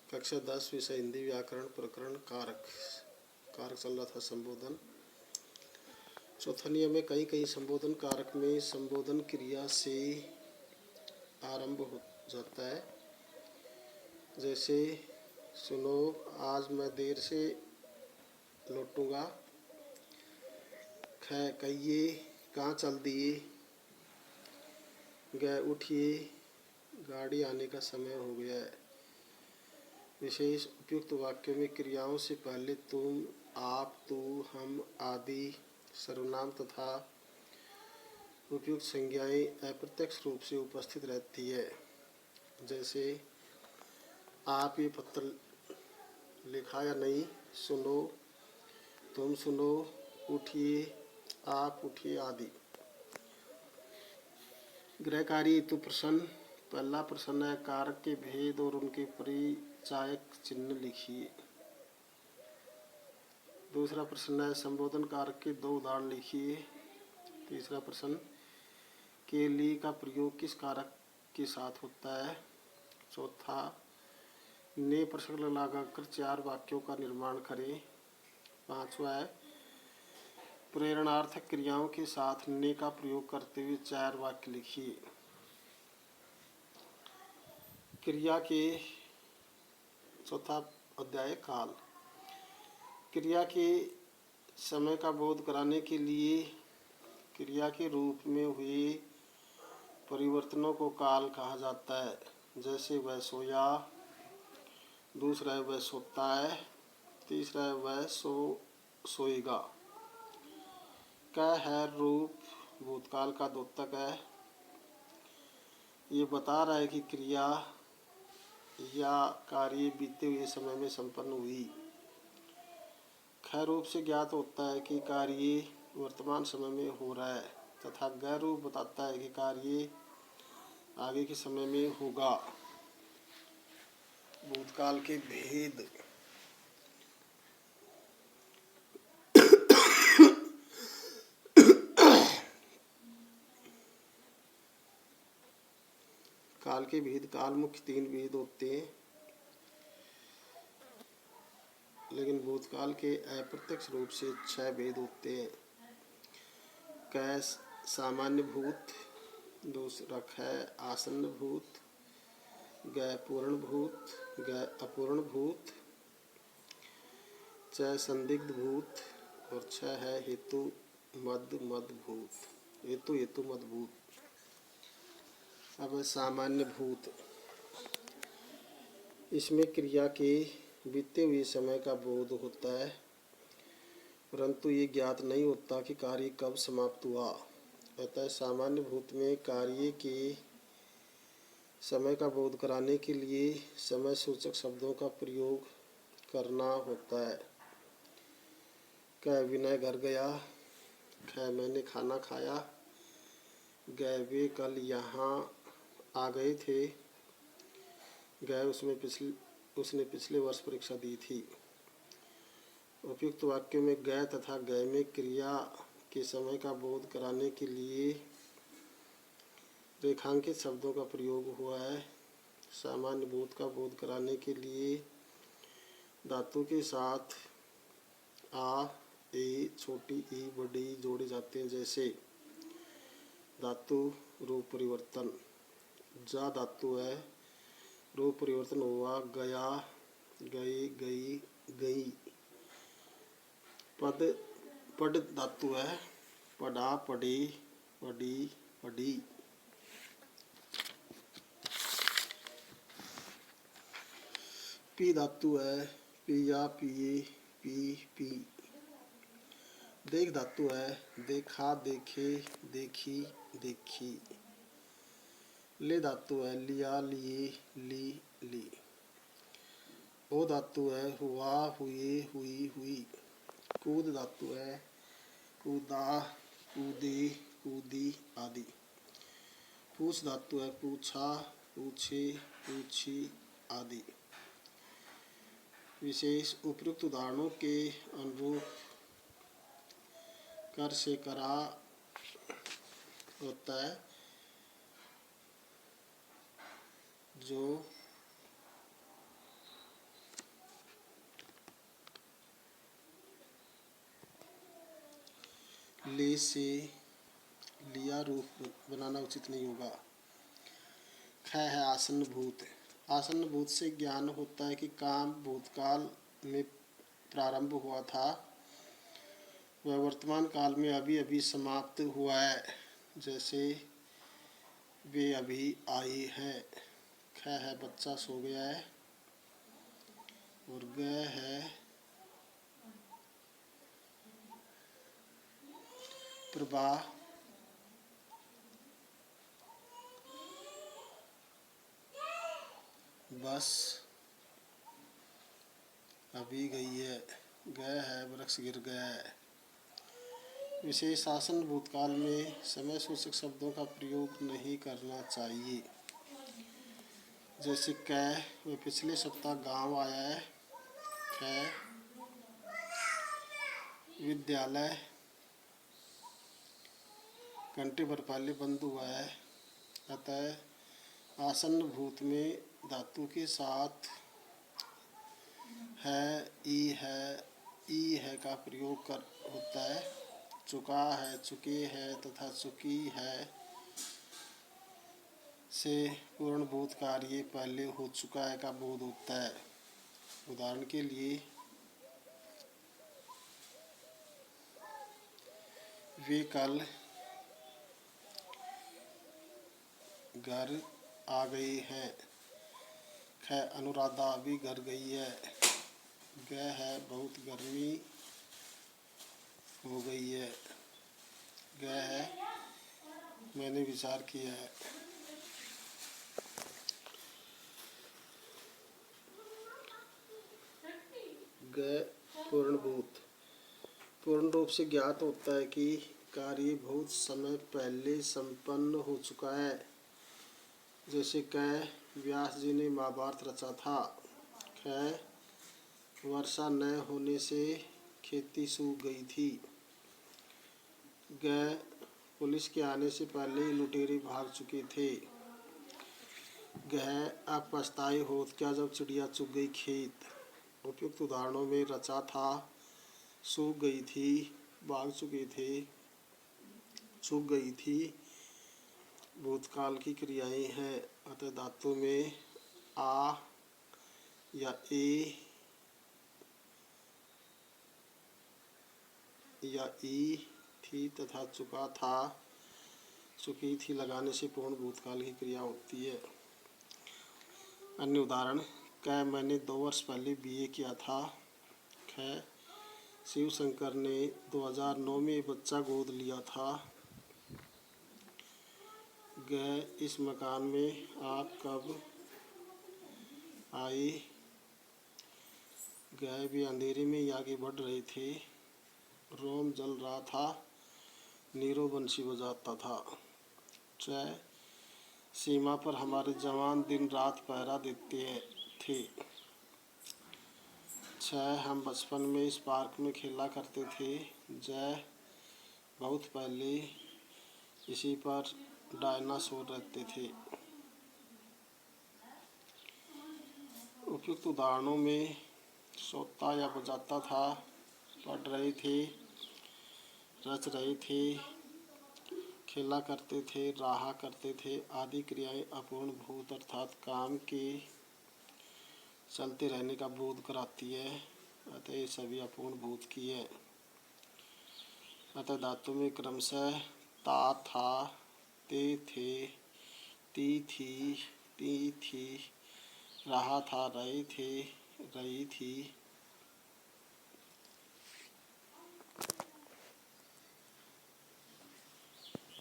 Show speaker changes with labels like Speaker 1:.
Speaker 1: कक्षा 10 विषय हिंदी व्याकरण प्रकरण कारक कारक चल रहा था संबोधन। चौथा नियम में कई संबोधन कारक में संबोधन क्रिया से आरंभ हो जाता है। जैसे सुनो, आज मैं देर से लौटूंगा। कहिए, कहाँ चल दिए। गए, उठिए, गाड़ी आने का समय हो गया है। विशेष उपयुक्त वाक्यों में क्रियाओं से पहले तुम, आप, तू, हम आदि सर्वनाम तथा उपयुक्त संज्ञाएं अप्रत्यक्ष रूप से उपस्थित रहती है। जैसे आप ये पत्र लिखा या नहीं, सुनो, तुम सुनो, उठिए, आप उठिए आदि। गृहकारी हेतु प्रश्न। पहला प्रश्न है, कारक के भेद और उनके परिचायक चिन्ह लिखिए। दूसरा प्रश्न है, संबोधन कारक के 2 उदाहरण लिखिए। तीसरा प्रश्न, के लिए का प्रयोग किस कारक के साथ होता है। चौथा, ने प्रश्न लगाकर 4 वाक्यों का निर्माण करें। पांचवा है, प्रेरणार्थक क्रियाओं के साथ ने का प्रयोग करते हुए 4 वाक्य लिखिए। क्रिया के चौथा अध्याय काल। क्रिया के समय का बोध कराने के लिए क्रिया के रूप में हुए परिवर्तनों को काल कहा जाता है। जैसे वह सोया, दूसरा है वह सोता है, तीसरा है वह सोएगा। क है रूप भूतकाल का द्योतक है। ये बता रहा है कि क्रिया या कार्य बीते हुए समय में संपन्न हुई। ख रूप से ज्ञात होता है कि कार्य वर्तमान समय में हो रहा है तथा ग रूप बताता है कि कार्य आगे के समय में होगा। भूतकाल के भेद। काल के भेद। काल मुख्य 3 भेद होते हैं, लेकिन भूतकाल के अप्रत्यक्ष रूप से 6 भेद होते हैं। क सामान्य भूत, दूसरा ख आसन्न भूत, ग पूर्ण भूत, ग अपूर्ण भूत, च संदिग्ध भूत और 6 है हेतु मद भूत। हेतु मद भूत। अब सामान्य भूत। इसमें क्रिया के बीते हुए समय का बोध होता है, परंतु ये ज्ञात नहीं होता कि कार्य कब समाप्त हुआ। अतः सामान्य भूत में कार्य के समय का बोध कराने के लिए समय सूचक शब्दों का प्रयोग करना होता है। क विनय घर गया, ख मैंने खाना खाया, ग वे कल यहाँ आ गए थे, ग उसने पिछले वर्ष परीक्षा दी थी। उपयुक्त वाक्यों में ग तथा ग में क्रिया के समय का बोध कराने के लिए रेखांकित शब्दों का प्रयोग हुआ है। सामान्य भूत का बोध कराने के लिए धातु के साथ आ, ए, छोटी ई, बड़ी ई जोड़े जाते हैं। जैसे धातु रूप परिवर्तन। जा धातु है, रूप परिवर्तन हुआ, गया, गए, गई, गई। पड धातु है, पढ़ा, पढ़ी, पढ़ी, पढ़ी। पी धातु है, पिया, पिए, पी, पी। देख धातु है, देखा, देखे, देखी, देखी। ले धातु है, लिया, लिए, ली, ली। ओ धातु है, हुआ, हुए, हुई, हुई। कूद धातु है, कूदा, कूदे, कूदी आदि। पूछ धातु है, पूछा, पूछे, पूछी आदि। विशेष उपयुक्त उदाहरणों के अनुरूप कर से करा होता है, जो ले से लिया रूप बनाना उचित नहीं होगा। ख है आसन्न भूत। आसन्न भूत से ज्ञान होता है कि काम भूतकाल में प्रारंभ हुआ था, वह वर्तमान काल में अभी अभी समाप्त हुआ है, जैसे वे अभी आई है। ख है बच्चा सो गया है। और ग है प्रवाह। बस अभी गई है। ग है वृक्ष गिर गया है। विशेष आसन भूतकाल में समय सूचक शब्दों का प्रयोग नहीं करना चाहिए। जैसे कै वह पिछले सप्ताह गांव आया है। कै विद्यालय घंटे भर पहले बंद हुआ है। अतः आसन्न भूत में धातु के साथ है, ई है का प्रयोग कर होता है। चुका है, चुके है तथा चुकी है से पूर्ण भूत कार्य पहले हो चुका है का बोध होता है। उदाहरण के लिए वे कल घर आ गई हैं। ख अनुराधा अभी घर गई है। ग है बहुत गर्मी हो गई है। ग है मैंने विचार किया है। ग पूर्णभूत। पूर्ण रूप से ज्ञात होता है कि कार्य बहुत समय पहले संपन्न हो चुका है। जैसे कै व्यास जी ने महाभारत रचा था। ख वर्षा न होने से खेती सूख गई थी। ग पुलिस के आने से पहले ही लुटेरे भाग चुके थे। गह अब पछताई होत क्या जब चिड़िया चुग गई खेत। उपयुक्त उदाहरणों में रचा था, सूख गई थी, भाग चुके थे, चुग गई थी भूतकाल की क्रियाएं हैं। अतः धातु में आ या ए या ई थी तथा चुका था, चुकी थी लगाने से पूर्ण भूतकाल की क्रिया होती है। अन्य उदाहरण कै मैंने 2 वर्ष पहले बीए किया था। ख शिव शंकर ने 2009 में बच्चा गोद लिया था। ग इस मकान में आप कब आई। ग भी अंधेरे में ही आगे बढ़ रहे थे। रोम जल रहा था, नीरो बंसी बजाता था। च सीमा पर हमारे जवान दिन रात पहरा देते थे। छ हम बचपन में इस पार्क में खेला करते थे। ज बहुत पहले इसी पर डायनासोर रहते थे। उपयुक्त उदाहरणों में सोता या बजाता था, पढ़ रहे थे, रच रहे थे, खेला करते थे, रहा करते थे आदि क्रियाएं अपूर्ण भूत अर्थात काम के चलते रहने का बोध कराती है। अतः ये सभी अपूर्ण भूत की है। अतः धातु में क्रमशः ता था, ते थे, ती थी, रहा था, रहे थे, रही थी,